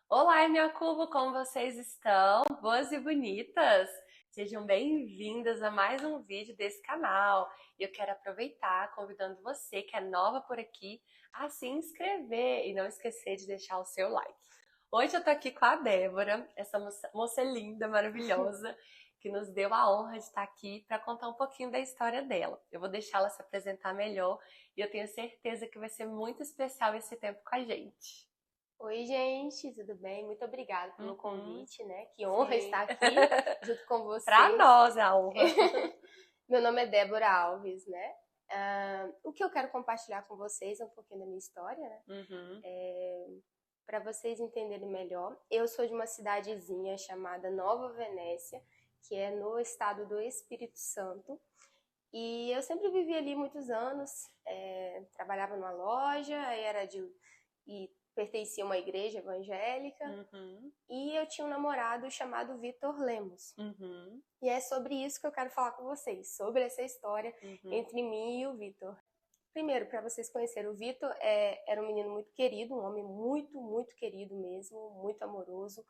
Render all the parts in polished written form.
Olá, minha cubo, como vocês estão? Boas e bonitas? Sejam bem-vindas a mais um vídeo desse canal. E eu quero aproveitar convidando você que é nova por aqui a se inscrever e não esquecer de deixar o seu like. Hoje eu tô aqui com a Débora, essa moça linda, maravilhosa, que nos deu a honra de estar aqui para contar um pouquinho da história dela. Eu vou deixá-la se apresentar melhor e eu tenho certeza que vai ser muito especial esse tempo com a gente. Oi, gente, tudo bem? Muito obrigada pelo Uhum. convite, né? Que honra Sim. estar aqui junto com Pra vocês. nós é a honra. Meu nome é Débora Alves, né? O que eu quero compartilhar com vocês é um pouquinho da minha história, né? Uhum. Para vocês entenderem melhor. Eu sou de uma cidadezinha chamada Nova Venécia, que é no estado do Espírito Santo. E eu sempre vivi ali muitos anos, trabalhava numa loja, e pertencia a uma igreja evangélica. Uhum. E eu tinha um namorado chamado Vitor Lemos. Uhum. E é sobre isso que eu quero falar com vocês, sobre essa história Uhum. entre mim e o Vitor. Primeiro, para vocês conhecerem, o Vitor era um menino muito querido, um homem muito, muito querido mesmo, muito amoroso,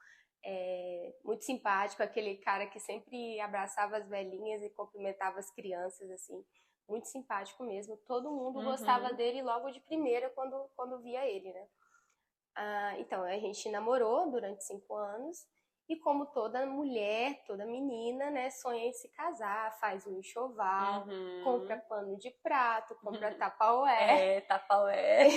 muito simpático, aquele cara que sempre abraçava as velhinhas e cumprimentava as crianças, assim, muito simpático mesmo. Todo mundo gostava Uhum. dele logo de primeira quando via ele, né? Então, a gente namorou durante 5 anos e como toda mulher, toda menina, né, sonha em se casar, faz um enxoval, compra Uhum. pano de prato, compra tapaué. É, Tupperware.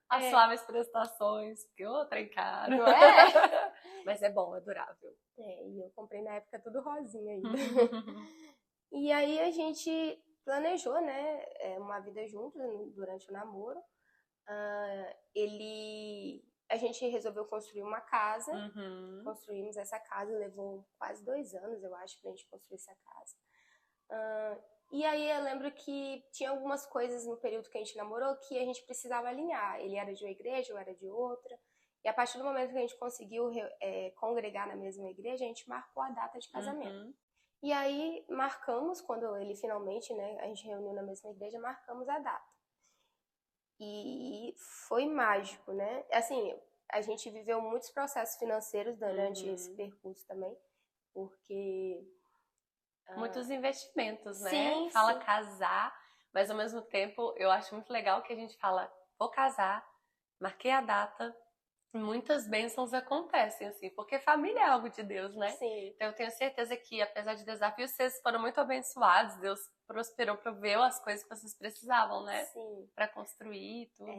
As É, suaves prestações, que outra é caro. não é? Mas é bom, é durável. E eu comprei na época tudo rosinha ainda. E aí a gente planejou, né, uma vida juntos durante o namoro. A gente resolveu construir uma casa. Uhum. Construímos essa casa, levou quase 2 anos, eu acho, pra gente construir essa casa. E aí eu lembro que tinha algumas coisas no período que a gente namorou que a gente precisava alinhar. Ele era de uma igreja, eu era de outra. E a partir do momento que a gente conseguiu congregar na mesma igreja, a gente marcou a data de casamento. Uhum. E aí marcamos, quando ele finalmente, né, a gente reuniu na mesma igreja, marcamos a data. E foi mágico, né? Assim, a gente viveu muitos processos financeiros durante esse Uhum. percurso também, porque Muitos investimentos, né? sim, Fala sim, casar, mas ao mesmo tempo eu acho muito legal que a gente fala, vou casar, marquei a data, muitas bênçãos acontecem, assim, porque família é algo de Deus, né? sim, Então eu tenho certeza que, apesar de desafios, vocês foram muito abençoados, Deus prosperou, proveu as coisas que vocês precisavam, né? sim. Pra construir e tudo.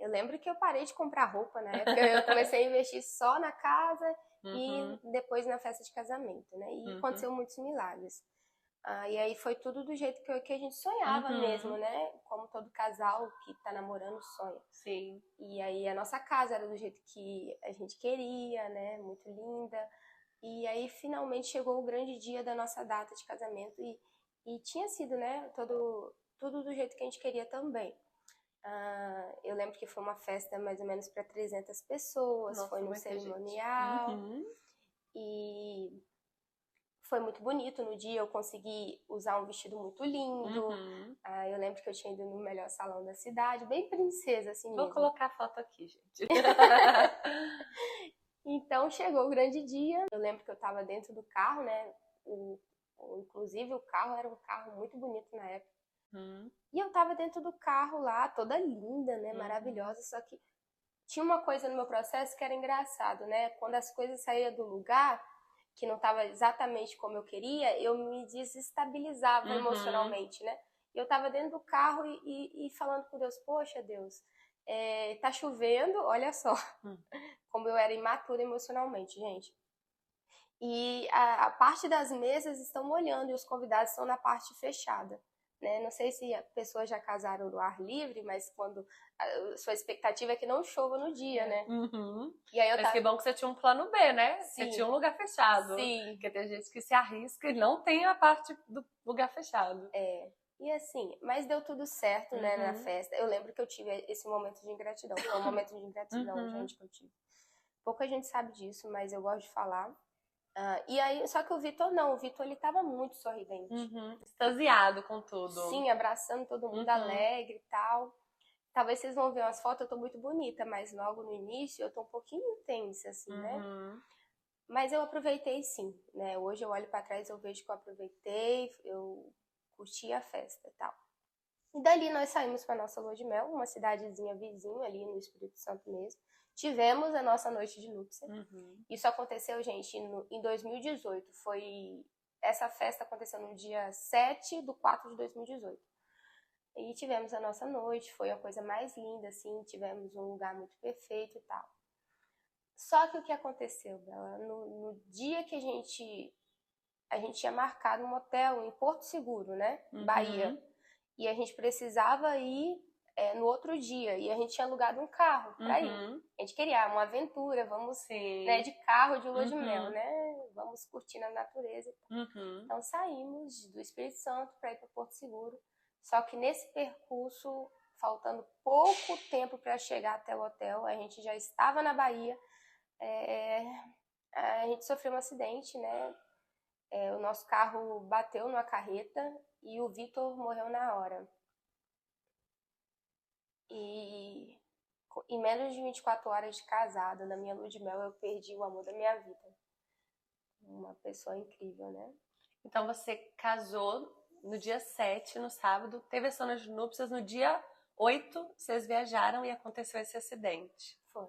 Eu lembro que eu parei de comprar roupa na época, eu comecei a investir só na casa e Uhum, depois na festa de casamento, né? E uhum, aconteceu muitos milagres. E aí foi tudo do jeito que a gente sonhava mesmo, uhum, né? Como todo casal que tá namorando sonha. sim. E aí a nossa casa era do jeito que a gente queria, né? Muito linda. E aí finalmente chegou o grande dia da nossa data de casamento e tinha sido, né? Tudo do jeito que a gente queria também. Eu lembro que foi uma festa mais ou menos para 300 pessoas, foi Nossa, no muita gente. cerimonial Uhum, e foi muito bonito. No dia eu consegui usar um vestido muito lindo. uhum. Eu lembro que eu tinha ido no melhor salão da cidade, bem princesa assim Vou mesmo. colocar a foto aqui, gente. Então chegou o grande dia. Eu lembro que eu estava dentro do carro, né? Inclusive o carro era um carro muito bonito na época. Uhum, E eu estava dentro do carro lá, toda linda, né? uhum, Maravilhosa. Só que tinha uma coisa no meu processo que era engraçado, né? Quando as coisas saíam do lugar, que não estava exatamente como eu queria, eu me desestabilizava uhum. emocionalmente, né? Eu estava dentro do carro e falando com Deus, poxa Deus, tá chovendo, olha só Hum. como eu era imatura emocionalmente, gente. E a parte das mesas estão molhando e os convidados estão na parte fechada. Né? Não sei se as pessoas já casaram no ar livre, mas quando a sua expectativa é que não chova no dia, né? Uhum. E aí eu Mas que tava, bom que você tinha um plano B, né? Você sim, tinha um lugar fechado. sim, Porque tem gente que se arrisca e não tem a parte do lugar fechado. e assim, mas deu tudo certo, né, na Uhum. festa. Eu lembro que eu tive esse momento de ingratidão. Foi um momento de ingratidão, Uhum. gente, que eu tive. Pouca gente sabe disso, mas eu gosto de falar. E aí, só que o Vitor não, o Vitor ele tava muito sorridente. Uhum. Extasiado com tudo. Sim, abraçando todo mundo Uhum. alegre e tal. Talvez vocês vão ver umas fotos, eu tô muito bonita, mas logo no início eu tô um pouquinho tensa, assim, né? Uhum. Mas eu aproveitei sim, né? Hoje eu olho pra trás e eu vejo que eu aproveitei, eu curti a festa e tal. E dali nós saímos para nossa lua de mel, uma cidadezinha vizinha ali no Espírito Santo mesmo. Tivemos a nossa noite de núpcia. Uhum. Isso aconteceu, gente, em 2018. Essa festa aconteceu no dia 7/4 de 2018. E tivemos a nossa noite, foi a coisa mais linda, assim, tivemos um lugar muito perfeito e tal. Só que o que aconteceu, Bela? No dia que a gente tinha marcado um hotel em Porto Seguro, né? Bahia. Uhum. E a gente precisava ir no outro dia. E a gente tinha alugado um carro para ir. Uhum. A gente queria uma aventura, vamos, Sim. né, de carro, de lua de Uhum. mel, né? Vamos curtir na natureza. Uhum. Então saímos do Espírito Santo para ir para Porto Seguro. Só que nesse percurso, faltando pouco tempo para chegar até o hotel, a gente já estava na Bahia. A gente sofreu um acidente, né? O nosso carro bateu numa carreta e o Vitor morreu na hora. E em menos de 24 horas de casada, na minha lua de mel, eu perdi o amor da minha vida. Uma pessoa incrível, né? Então você casou no dia 7, no sábado, teve a cena de núpcias no dia 8, vocês viajaram e aconteceu esse acidente. Foi.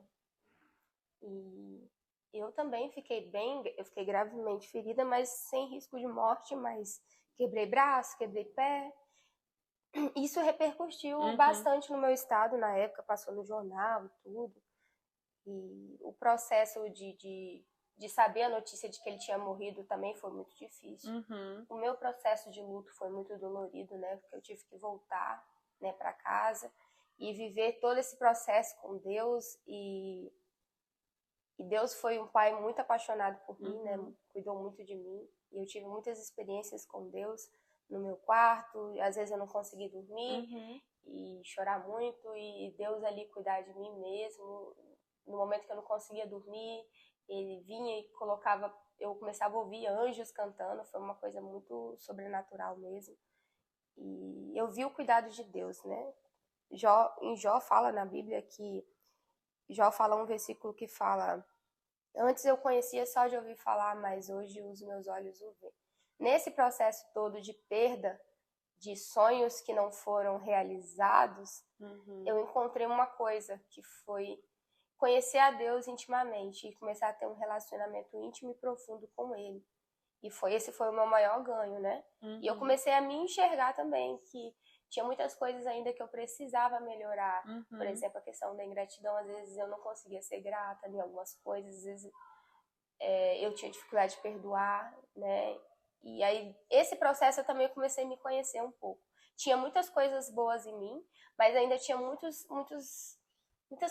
E eu também eu fiquei gravemente ferida, mas sem risco de morte, mas quebrei braço, quebrei pé. Isso repercutiu bastante no meu estado na época, passou no jornal e tudo. E o processo de saber a notícia de que ele tinha morrido também foi muito difícil. O meu processo de luto foi muito dolorido, né? Porque eu tive que voltar, né, para casa e viver todo esse processo com Deus. E Deus foi um pai muito apaixonado por mim, né? Cuidou muito de mim. E eu tive muitas experiências com Deus no meu quarto. Às vezes eu não conseguia dormir e chorar muito. E Deus ali cuidar de mim mesmo. No momento que eu não conseguia dormir, ele vinha e eu começava a ouvir anjos cantando. Foi uma coisa muito sobrenatural mesmo. E eu vi o cuidado de Deus, né? Em Jó fala na Bíblia que Jó fala um versículo que fala: antes eu conhecia só de ouvir falar, mas hoje os meus olhos o veem. Nesse processo todo de perda, de sonhos que não foram realizados, eu encontrei uma coisa que foi conhecer a Deus intimamente e começar a ter um relacionamento íntimo e profundo com Ele. E esse foi o meu maior ganho, né? E eu comecei a me enxergar também, que tinha muitas coisas ainda que eu precisava melhorar. Por exemplo, a questão da ingratidão, às vezes eu não conseguia ser grata em algumas coisas, às vezes eu tinha dificuldade de perdoar, né? E aí, esse processo eu também comecei a me conhecer um pouco. Tinha muitas coisas boas em mim, mas ainda tinha muitas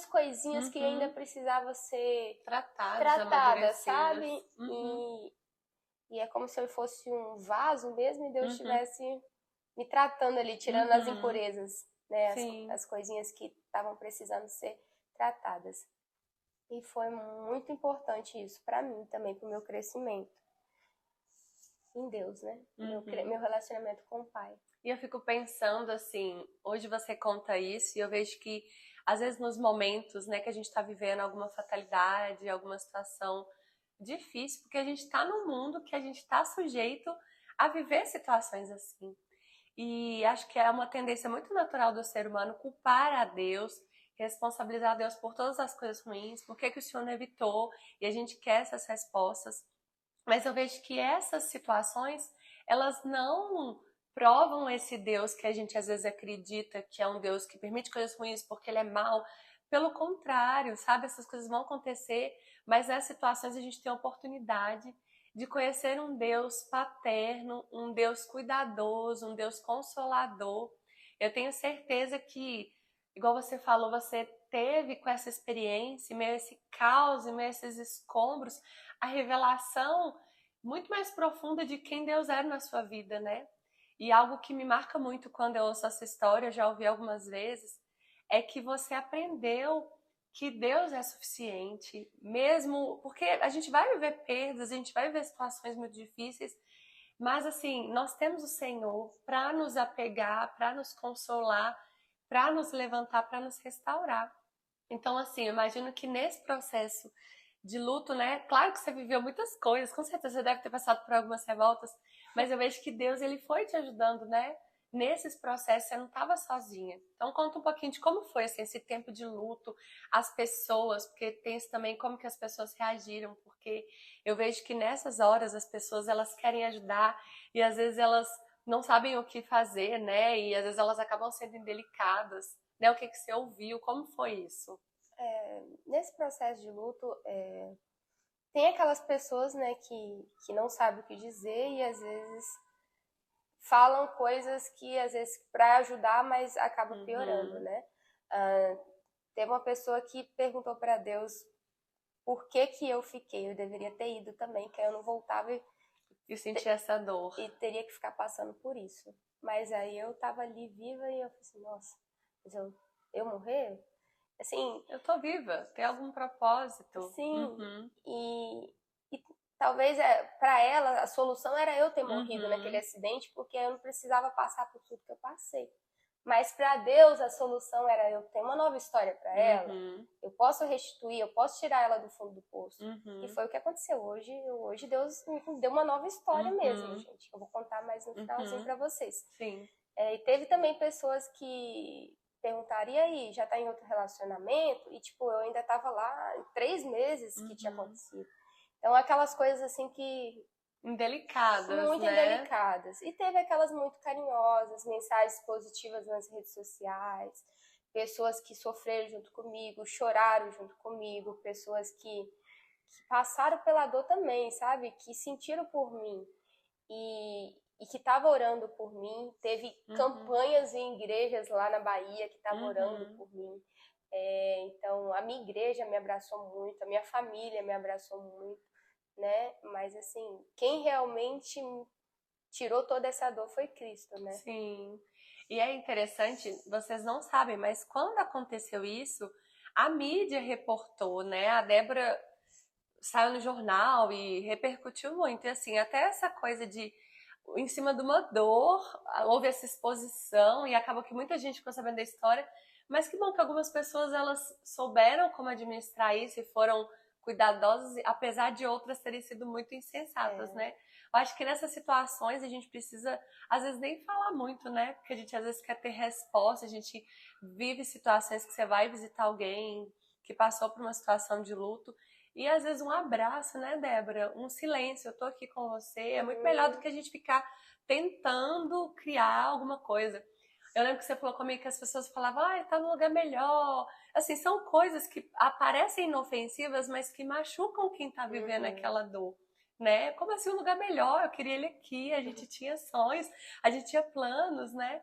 coisinhas que ainda precisavam ser tratadas, sabe? E é como se eu fosse um vaso mesmo e Deus estivesse me tratando ali, tirando as impurezas, né? As coisinhas que estavam precisando ser tratadas. E foi muito importante isso para mim também, para o meu crescimento em Deus, né? Meu relacionamento com o Pai. E eu fico pensando assim, hoje você conta isso e eu vejo que às vezes nos momentos, né, que a gente está vivendo alguma fatalidade, alguma situação difícil, porque a gente está num mundo que a gente está sujeito a viver situações assim. E acho que é uma tendência muito natural do ser humano culpar a Deus, responsabilizar a Deus por todas as coisas ruins, por que o Senhor não evitou, e a gente quer essas respostas. Mas eu vejo que essas situações, elas não provam esse Deus que a gente às vezes acredita que é um Deus que permite coisas ruins porque ele é mau. Pelo contrário, sabe? Essas coisas vão acontecer, mas nessas situações a gente tem a oportunidade de conhecer um Deus paterno, um Deus cuidadoso, um Deus consolador. Eu tenho certeza que, igual você falou, você teve com essa experiência, meio a esse caos, meio a esses escombros, a revelação muito mais profunda de quem Deus era na sua vida, né? E algo que me marca muito quando eu ouço essa história, eu já ouvi algumas vezes, é que você aprendeu que Deus é suficiente, mesmo porque a gente vai viver perdas, a gente vai viver situações muito difíceis, mas assim, nós temos o Senhor para nos apegar, para nos consolar, para nos levantar, para nos restaurar. Então, assim, eu imagino que nesse processo de luto, né? Claro que você viveu muitas coisas, com certeza você deve ter passado por algumas revoltas, mas eu vejo que Deus, ele foi te ajudando, né? Nesses processos, você não estava sozinha. Então, conta um pouquinho de como foi, assim, esse tempo de luto, as pessoas, porque tem isso também, como que as pessoas reagiram, porque eu vejo que nessas horas as pessoas, elas querem ajudar e às vezes elas não sabem o que fazer, né? E às vezes elas acabam sendo indelicadas, né? O que que você ouviu? Como foi isso? Nesse processo de luto, tem aquelas pessoas, né, que não sabem o que dizer e às vezes falam coisas que às vezes para ajudar, mas acaba piorando, né? Teve uma pessoa que perguntou para Deus por que que eu fiquei, eu deveria ter ido também, que aí eu não voltava E sentir essa dor. e teria que ficar passando por isso. Mas aí eu tava ali viva e eu falei assim, nossa, mas eu morrer? Assim, Eu tô viva, tem algum propósito? sim, Uhum. e talvez para ela a solução era eu ter morrido naquele Uhum. acidente, porque eu não precisava passar por tudo que eu passei. Mas para Deus a solução era eu ter uma nova história para ela, Uhum. eu posso restituir, eu posso tirar ela do fundo do poço. E Uhum. foi o que aconteceu. Hoje Deus me deu uma nova história mesmo, Uhum. gente. Eu vou contar mais no finalzinho Uhum. para vocês. Sim. E teve também pessoas que perguntaram, e aí, já tá em outro relacionamento? E, tipo, eu ainda tava lá em 3 meses que tinha Uhum. acontecido. Então, aquelas coisas, assim, que Indelicadas, muito né? indelicadas. E teve aquelas muito carinhosas, mensagens positivas nas redes sociais, pessoas que sofreram junto comigo, choraram junto comigo, pessoas que passaram pela dor também, sabe? Que sentiram por mim e que estava orando por mim. Teve Uhum. campanhas em igrejas lá na Bahia que estavam orando Uhum. por mim. Então, a minha igreja me abraçou muito, a minha família me abraçou muito, né? Mas, assim, quem realmente tirou toda essa dor foi Cristo, né? Sim. E é interessante, vocês não sabem, mas quando aconteceu isso, a mídia reportou, né? A Débora saiu no jornal e repercutiu muito. E assim, até essa coisa de em cima de uma dor, houve essa exposição e acabou que muita gente ficou sabendo da história. Mas que bom que algumas pessoas elas souberam como administrar isso e foram cuidadosas, apesar de outras terem sido muito insensatas, né? Eu acho que nessas situações a gente precisa, às vezes, nem falar muito, né? Porque a gente às vezes quer ter resposta, a gente vive situações que você vai visitar alguém que passou por uma situação de luto e às vezes um abraço, né, Débora? Um silêncio, eu tô aqui com você. É muito melhor do que a gente ficar tentando criar alguma coisa. Eu lembro que você falou comigo que as pessoas falavam, ah, tá num lugar melhor. Assim, são coisas que aparecem inofensivas, mas que machucam quem tá vivendo Uhum. aquela dor. Né? Como assim um lugar melhor? Eu queria ele aqui, a gente tinha sonhos, a gente tinha planos, né?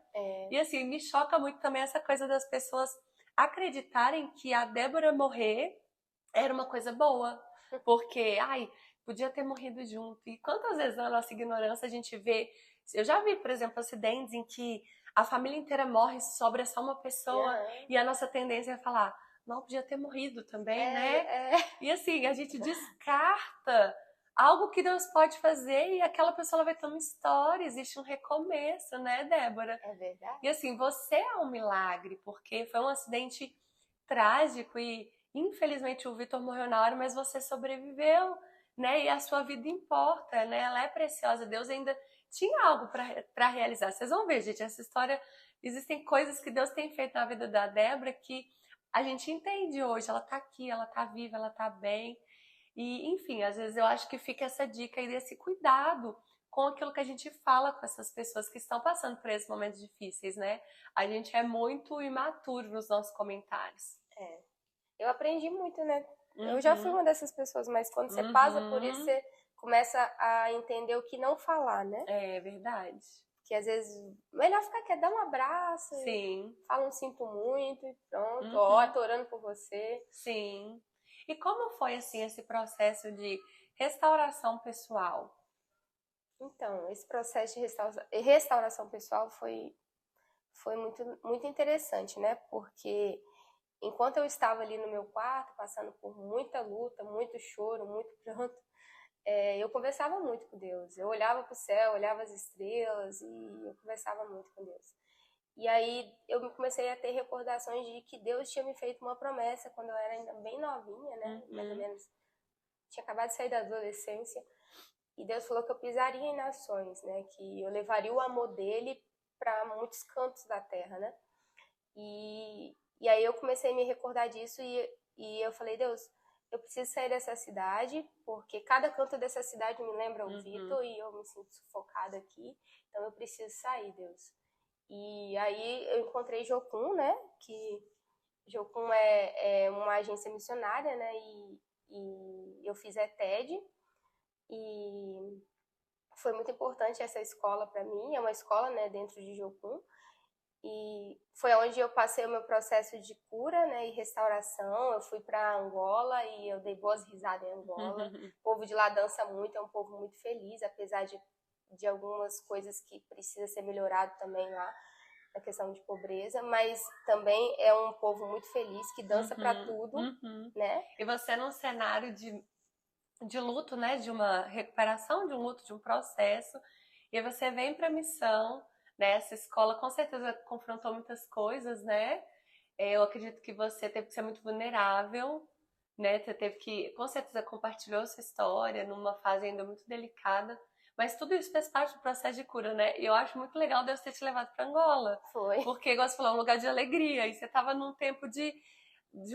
E assim, me choca muito também essa coisa das pessoas acreditarem que a Débora morrer era uma coisa boa, porque, ai, podia ter morrido junto. E quantas vezes na nossa ignorância a gente vê, eu já vi, por exemplo, acidentes em que a família inteira morre, sobra só uma pessoa, Uhum. e a nossa tendência é falar, não, podia ter morrido também, né? É. E assim, a gente descarta algo que Deus pode fazer e aquela pessoa vai ter uma história, existe um recomeço, né, Débora? É E verdade. assim, você é um milagre, porque foi um acidente trágico e infelizmente o Vitor morreu na hora, mas você sobreviveu, né? E a sua vida importa, né? Ela é preciosa. Deus ainda tinha algo para realizar. Vocês vão ver, gente, essa história, existem coisas que Deus tem feito na vida da Débora que a gente entende hoje. Ela tá aqui, ela tá viva, ela tá bem. E, enfim, às vezes eu acho que fica essa dica aí desse cuidado com aquilo que a gente fala com essas pessoas que estão passando por esses momentos difíceis, né? A gente é muito imaturo nos nossos comentários. É. Eu aprendi muito, né? Eu já fui Uhum, uma dessas pessoas, mas quando você passa por isso, uhum, você começa a entender o que não falar, né? é verdade. Que às vezes melhor ficar quieto, dar um abraço, Sim, fala um sinto muito e pronto. Ó, uhum, tô orando por você. sim. E como foi assim esse processo de restauração pessoal? Então, esse processo de restauração pessoal foi muito interessante, né? Porque enquanto eu estava ali no meu quarto, passando por muita luta, muito choro, muito pranto, eu conversava muito com Deus. Eu olhava para o céu, olhava as estrelas e eu conversava muito com Deus. E aí eu comecei a ter recordações de que Deus tinha me feito uma promessa quando eu era ainda bem novinha, né? Mais ou menos, tinha acabado de sair da adolescência. E Deus falou que eu pisaria em nações, né? Que eu levaria o amor dele para muitos cantos da terra, né? E aí eu comecei a me recordar disso e eu falei, Deus, eu preciso sair dessa cidade, porque cada canto dessa cidade me lembra o Vitor e eu me sinto sufocada aqui. Então eu preciso sair, Deus. E aí eu encontrei Jocum, né? Que Jocum é uma agência missionária, né? E eu fiz ETED. E foi muito importante essa escola para mim. É uma escola, né, dentro de Jocum. E foi onde eu passei o meu processo de cura, né, e restauração. Eu fui para Angola e eu dei boas risadas em Angola. O povo de lá dança muito, é um povo muito feliz, apesar de algumas coisas que precisa ser melhorado também lá, na questão de pobreza, mas também é um povo muito feliz, que dança para tudo, né? E você num cenário de luto, né, de uma recuperação de um luto, de um processo, e aí você vem para a missão, né, essa escola com certeza confrontou muitas coisas, né, eu acredito que você teve que ser muito vulnerável, né, você teve que, com certeza compartilhou sua história numa fase ainda muito delicada, mas tudo isso fez parte do processo de cura, né, e eu acho muito legal Deus ter te levado para Angola, Foi. porque, igual você falou, é um lugar de alegria, e você estava num tempo de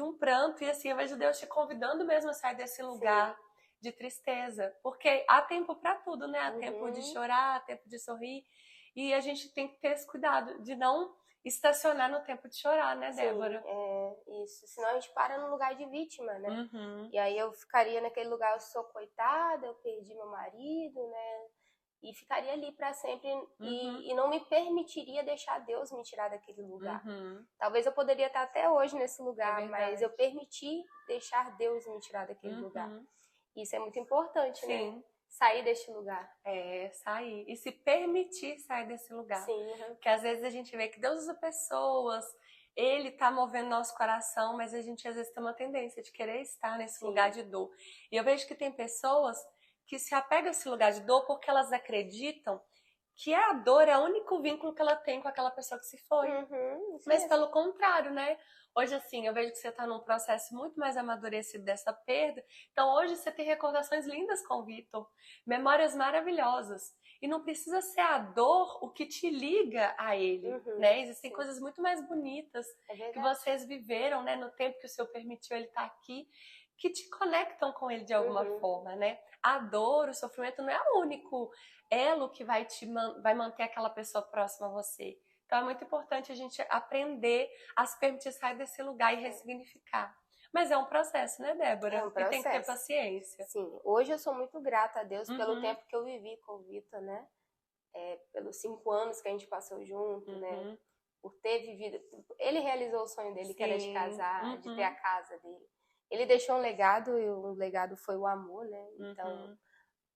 um pranto, e assim, eu vejo Deus te convidando mesmo a sair desse lugar de tristeza, porque há tempo para tudo, né? Há tempo de chorar, há tempo de sorrir, e a gente tem que ter esse cuidado de não estacionar no tempo de chorar, né, Débora? Sim, é isso. Senão a gente para no lugar de vítima, né? E aí eu ficaria naquele lugar, eu sou coitada, eu perdi meu marido, né? E ficaria ali para sempre e não me permitiria deixar Deus me tirar daquele lugar. Talvez eu poderia estar até hoje nesse lugar, mas eu permiti deixar Deus me tirar daquele lugar. Isso é muito importante, né? Sair deste lugar. É, sair. E se permitir sair desse lugar. Sim. Porque às vezes a gente vê que Deus usa pessoas, Ele tá movendo nosso coração, mas a gente às vezes tem uma tendência de querer estar nesse lugar de dor. E eu vejo que tem pessoas que se apegam a esse lugar de dor porque elas acreditam que a dor é o único vínculo que ela tem com aquela pessoa que se foi. Mas pelo contrário, né? Hoje, assim, eu vejo que você está num processo muito mais amadurecido dessa perda. Então, hoje você tem recordações lindas com o Vitor, memórias maravilhosas. E não precisa ser a dor o que te liga a ele, né? Existem coisas muito mais bonitas que vocês viveram, né? No tempo que o Senhor permitiu ele estar aqui, que te conectam com ele de alguma forma, né? A dor, o sofrimento não é o único elo que vai manter aquela pessoa próxima a você. Então é muito importante a gente aprender a se permitir sair desse lugar e ressignificar. Mas é um processo, né, Débora? É um processo. E tem que ter paciência. Sim, hoje eu sou muito grata a Deus pelo tempo que eu vivi com o Vitor, né? Pelos 5 anos que a gente passou junto, né? Por ter vivido... Ele realizou o sonho dele, que era de casar, de ter a casa dele. Ele deixou um legado, e o legado foi o amor, né? Então...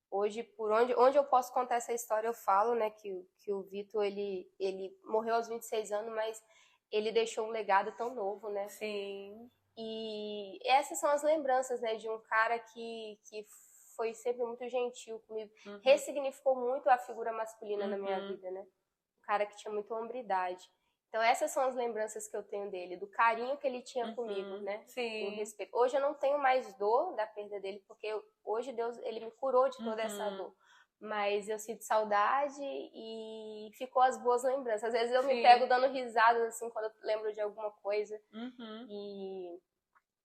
Hoje, por onde eu posso contar essa história, eu falo, né, que o Vitor, ele morreu aos 26 anos, mas ele deixou um legado tão novo, né? Sim. E essas são as lembranças, né, de um cara que foi sempre muito gentil comigo. Ressignificou muito a figura masculina na minha vida, né? Um cara que tinha muita hombridade. Então essas são as lembranças que eu tenho dele, do carinho que ele tinha comigo, né? Sim. O respeito. Hoje eu não tenho mais dor da perda dele, porque hoje Deus, ele me curou de toda essa dor. Mas eu sinto saudade e ficou as boas lembranças. Às vezes eu me pego dando risadas, assim, quando eu lembro de alguma coisa. E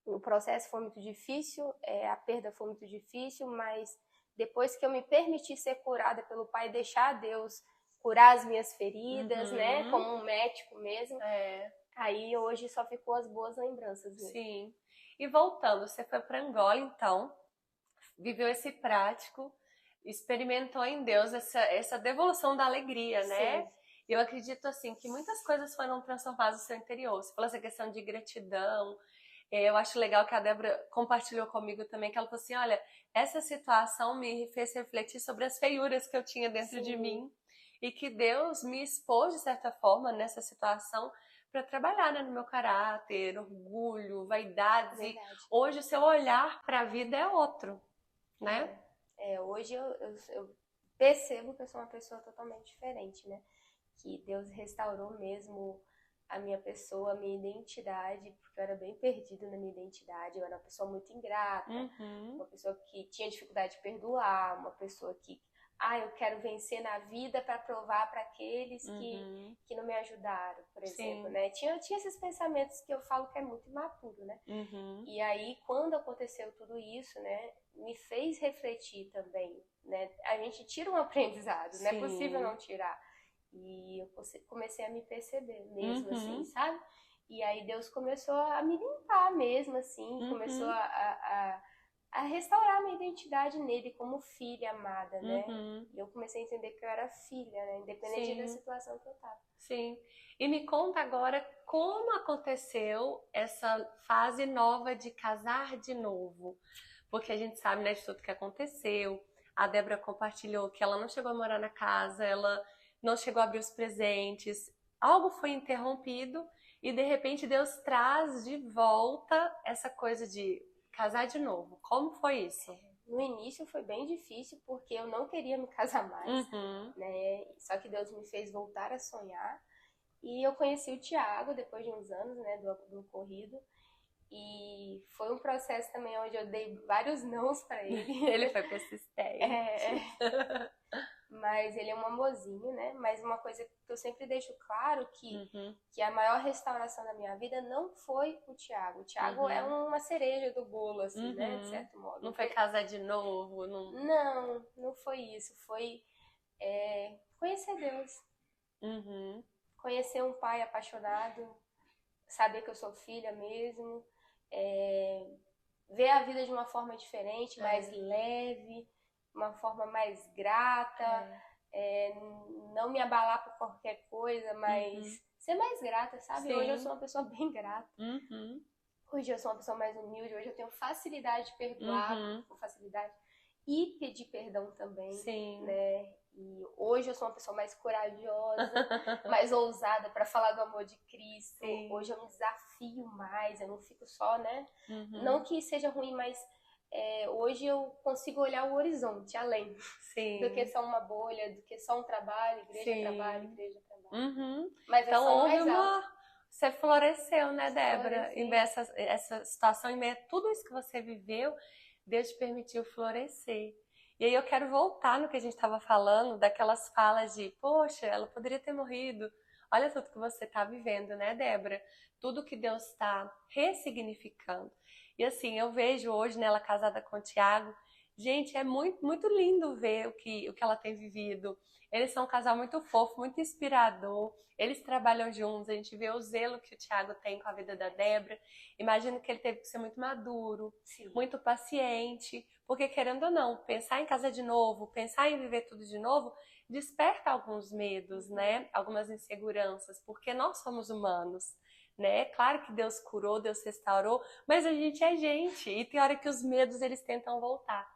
o processo foi muito difícil, a perda foi muito difícil, mas depois que eu me permiti ser curada pelo Pai, deixar Deus curar as minhas feridas, né? Como um médico mesmo. Aí hoje só ficou as boas lembranças. Né? Sim. E voltando, você foi para Angola, então, viveu esse prático, experimentou em Deus essa devolução da alegria, né? Sim. Eu acredito, assim, que muitas coisas foram transformadas no seu interior. Você falou essa questão de gratidão. Eu acho legal que a Débora compartilhou comigo também, que ela falou assim, olha, essa situação me fez refletir sobre as feiuras que eu tinha dentro de mim e que Deus me expôs, de certa forma, nessa situação para trabalhar, né, no meu caráter, orgulho, vaidades. E hoje o seu olhar para a vida é outro, né? Hoje eu percebo que eu sou uma pessoa totalmente diferente, né? que Deus restaurou mesmo a minha pessoa, a minha identidade, porque eu era bem perdida na minha identidade, eu era uma pessoa muito ingrata, uma pessoa que tinha dificuldade de perdoar, uma pessoa que, eu quero vencer na vida para provar para aqueles que não me ajudaram, por exemplo, né? Tinha esses pensamentos que eu falo que é muito imaturo, né? E aí, quando aconteceu tudo isso, né, me fez refletir também, né? A gente tira um aprendizado, não é possível não tirar. E eu comecei a me perceber mesmo, assim, sabe? E aí Deus começou a me limpar mesmo, assim, começou a restaurar a minha identidade nele como filha amada, né? E eu comecei a entender que eu era filha, né? Independente da situação que eu tava. Sim. E me conta agora como aconteceu essa fase nova de casar de novo. Porque a gente sabe, né, de tudo que aconteceu. A Débora compartilhou que ela não chegou a morar na casa, ela não chegou a abrir os presentes. Algo foi interrompido e de repente Deus traz de volta essa coisa de casar de novo. Como foi isso? No início foi bem difícil porque eu não queria me casar mais, né? Só que Deus me fez voltar a sonhar. E eu conheci o Thiago depois de uns anos, né, do corrido. E foi um processo também onde eu dei vários nãos pra ele. Ele foi persistente. Mas ele é um amorzinho, né? Mas uma coisa que eu sempre deixo claro que a maior restauração da minha vida não foi o Thiago. O Thiago é uma cereja do bolo, assim, né? De certo modo. Não foi casar de novo? Não foi isso. Foi conhecer Deus. Conhecer um pai apaixonado. Saber que eu sou filha mesmo. Ver a vida de uma forma diferente, mais leve, uma forma mais grata, não me abalar por qualquer coisa, mas ser mais grata, sabe? Sim. Hoje eu sou uma pessoa bem grata. Hoje eu sou uma pessoa mais humilde, hoje eu tenho facilidade de perdoar, com facilidade, e pedir perdão também, né? E hoje eu sou uma pessoa mais corajosa, mais ousada para falar do amor de Cristo. Hoje eu me desafio mais, eu não fico só, né? Não que seja ruim, mas hoje eu consigo olhar o horizonte além do que só uma bolha, do que só um trabalho, igreja trabalho, igreja trabalho. Mas então houve você floresceu, né, Débora? Em meio a essa situação, em meio a tudo isso que você viveu, Deus te permitiu florescer. E aí eu quero voltar no que a gente estava falando, daquelas falas de, poxa, ela poderia ter morrido. Olha tudo que você está vivendo, né, Débora? Tudo que Deus está ressignificando. E assim, eu vejo hoje nela casada com o Thiago, gente, é muito, muito lindo ver o que ela tem vivido. Eles são um casal muito fofo, muito inspirador. Eles trabalham juntos, a gente vê o zelo que o Thiago tem com a vida da Débora. Imagino que ele teve que ser muito maduro, muito paciente, porque querendo ou não, pensar em casa de novo, pensar em viver tudo de novo, desperta alguns medos, né? Algumas inseguranças, porque nós somos humanos, né? Claro que Deus curou, Deus restaurou, mas a gente é gente, e tem hora que os medos eles tentam voltar.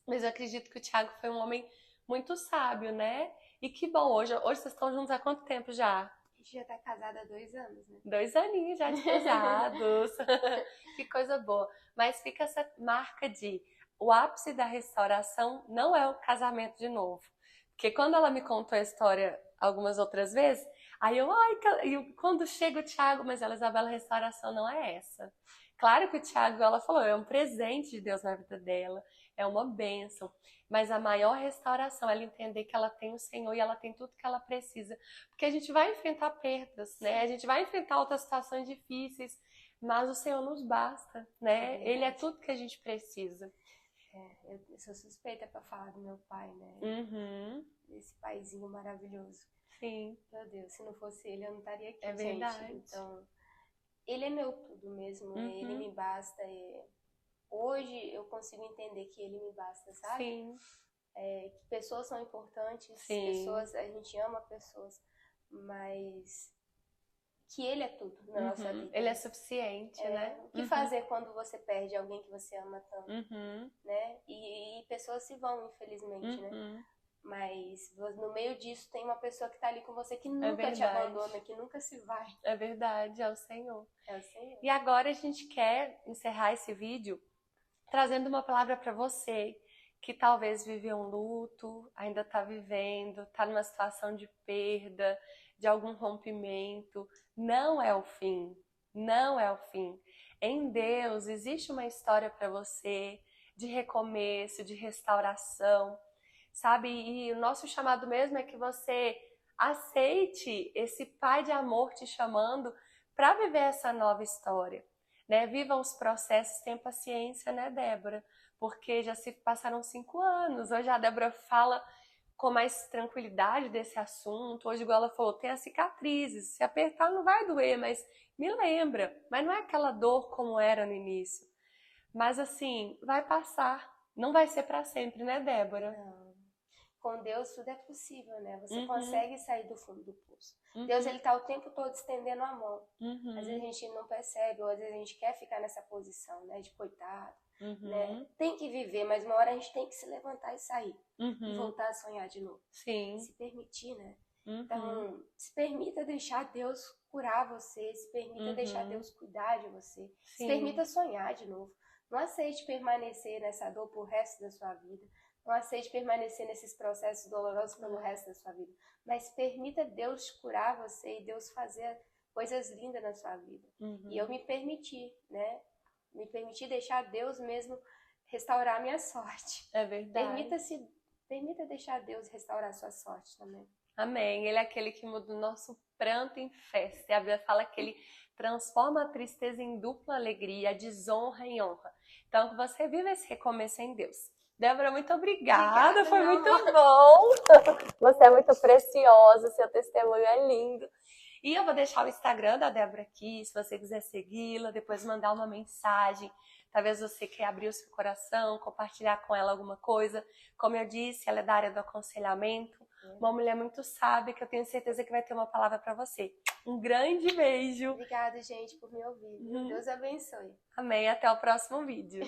Mas eu acredito que o Thiago foi um homem muito sábio, né? E que bom, hoje vocês estão juntos há quanto tempo já? A gente já tá casada há 2 anos, né? 2 aninhos já de casados. Que coisa boa. Mas fica essa marca de o ápice da restauração não é o casamento de novo. Porque quando ela me contou a história algumas outras vezes, aí quando chega o Thiago, mas ela, Isabela, a restauração não é essa. Claro que o Thiago, ela falou, é um presente de Deus na vida dela, é uma bênção. Mas a maior restauração é ela entender que ela tem o Senhor e ela tem tudo que ela precisa. Porque a gente vai enfrentar perdas, né? A gente vai enfrentar outras situações difíceis, mas o Senhor nos basta, né? Ele é tudo que a gente precisa. Eu sou suspeita pra falar do meu pai, né? Esse paizinho maravilhoso. Sim. Meu Deus, se não fosse ele, eu não estaria aqui, é verdade. gente. Então, ele é meu tudo mesmo, ele me basta. Hoje eu consigo entender que ele me basta, sabe? Sim. Que pessoas são importantes, pessoas, a gente ama pessoas, mas que ele é tudo na nossa vida. Ele é suficiente, né? O que fazer quando você perde alguém que você ama tanto, né? E pessoas se vão, infelizmente, né? Mas no meio disso tem uma pessoa que tá ali com você que nunca te abandona, que nunca se vai. É verdade, é o Senhor. É o Senhor. E agora a gente quer encerrar esse vídeo trazendo uma palavra para você que talvez viveu um luto, ainda tá vivendo, tá numa situação de perda, de algum rompimento. Não é o fim, não é o fim. Em Deus existe uma história para você de recomeço, de restauração, sabe? E o nosso chamado mesmo é que você aceite esse Pai de amor te chamando para viver essa nova história, né? Viva os processos, tenha paciência, né, Débora? Porque já se passaram 5 anos. Hoje a Débora fala com mais tranquilidade desse assunto. Hoje, igual ela falou, tem as cicatrizes. Se apertar não vai doer, mas me lembra. Mas não é aquela dor como era no início. Mas assim, vai passar. Não vai ser para sempre, né, Débora? Não. Com Deus tudo é possível, né? Você Uhum. consegue sair do fundo do poço. Uhum. Deus, ele tá o tempo todo estendendo a mão. Uhum. Às vezes a gente não percebe, ou às vezes a gente quer ficar nessa posição, né? De coitado, né? Tem que viver, mas uma hora a gente tem que se levantar e sair. E voltar a sonhar de novo. Sim. Se permitir, né? Então, se permita deixar Deus curar você, se permita deixar Deus cuidar de você. Sim. Se permita sonhar de novo. Não aceite permanecer nessa dor pro resto da sua vida. Não aceite permanecer nesses processos dolorosos pelo resto da sua vida. Mas permita Deus curar você e Deus fazer coisas lindas na sua vida. E eu me permiti, né? Me permiti deixar Deus mesmo restaurar a minha sorte. É verdade. Permita deixar Deus restaurar a sua sorte também. Amém. Ele é aquele que muda o nosso pranto em festa. E a Bíblia fala que ele transforma a tristeza em dupla alegria, a desonra em honra. Então, que você viva esse recomeço em Deus. Débora, muito obrigada. Foi muito bom. Você é muito preciosa, seu testemunho é lindo. E eu vou deixar o Instagram da Débora aqui, se você quiser segui-la, depois mandar uma mensagem. Talvez você quer abrir o seu coração, compartilhar com ela alguma coisa. Como eu disse, ela é da área do aconselhamento. Uma mulher muito sábia que eu tenho certeza que vai ter uma palavra para você. Um grande beijo. Obrigada, gente, por me ouvir. Deus abençoe. Amém. Até o próximo vídeo.